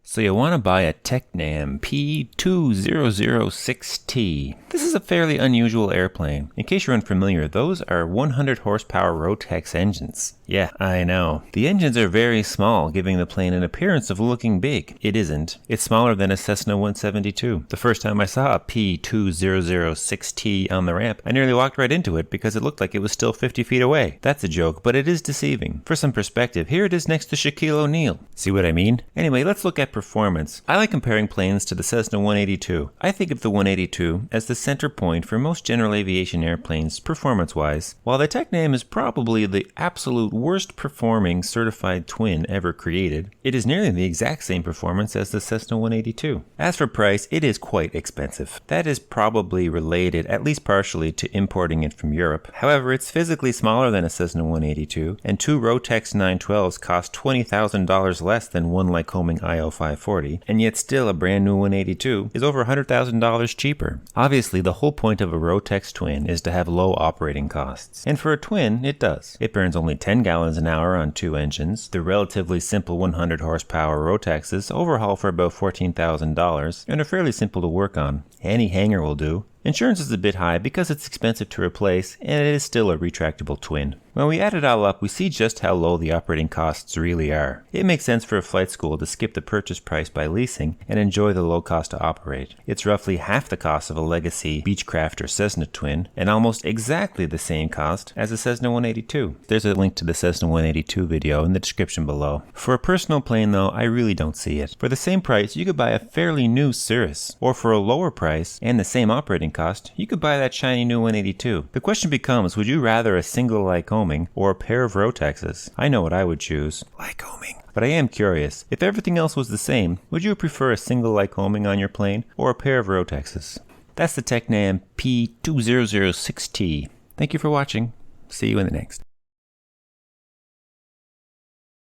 So you want to buy a Tecnam P2006T. This is a fairly unusual airplane. In case you're unfamiliar, those are 100 horsepower Rotax engines. Yeah, I know. The engines are very small, giving the plane an appearance of looking big. It isn't. It's smaller than a Cessna 172. The first time I saw a P2006T on the ramp, I nearly walked right into it because it looked like it was still 50 feet away. That's a joke, but it is deceiving. For some perspective, here it is next to Shaquille O'Neal. See what I mean? Anyway, let's look at performance. I like comparing planes to the Cessna 182. I think of the 182 as the center point for most general aviation airplanes performance-wise. While the Tecnam is probably the absolute worst performing certified twin ever created, it is nearly the exact same performance as the Cessna 182. As for price, it is quite expensive. That is probably related, at least partially, to importing it from Europe. However, it's physically smaller than a Cessna 182, and two Rotax 912s cost $20,000 less than one Lycoming IO 540, and yet still a brand new 182 is over $100,000 cheaper. Obviously, the whole point of a Rotax twin is to have low operating costs, and for a twin, it does. It burns only 10 gallons an hour on two engines. The relatively simple 100 horsepower Rotaxes overhaul for about $14,000 and are fairly simple to work on. Any hanger will do. Insurance is a bit high because it's expensive to replace, and it is still a retractable twin. When we add it all up, we see just how low the operating costs really are. It makes sense for a flight school to skip the purchase price by leasing and enjoy the low cost to operate. It's roughly half the cost of a legacy Beechcraft or Cessna twin, and almost exactly the same cost as a Cessna 182. There's a link to the Cessna 182 video in the description below. For a personal plane though, I really don't see it. For the same price, you could buy a fairly new Cirrus, or for a lower price and the same operating cost, you could buy that shiny new 182. The question becomes, would you rather a single Lycoming or a pair of Rotaxes? I know what I would choose. Lycoming. But I am curious, if everything else was the same, would you prefer a single Lycoming on your plane or a pair of Rotaxes? That's the Tecnam P2006T. Thank you for watching. See you in the next.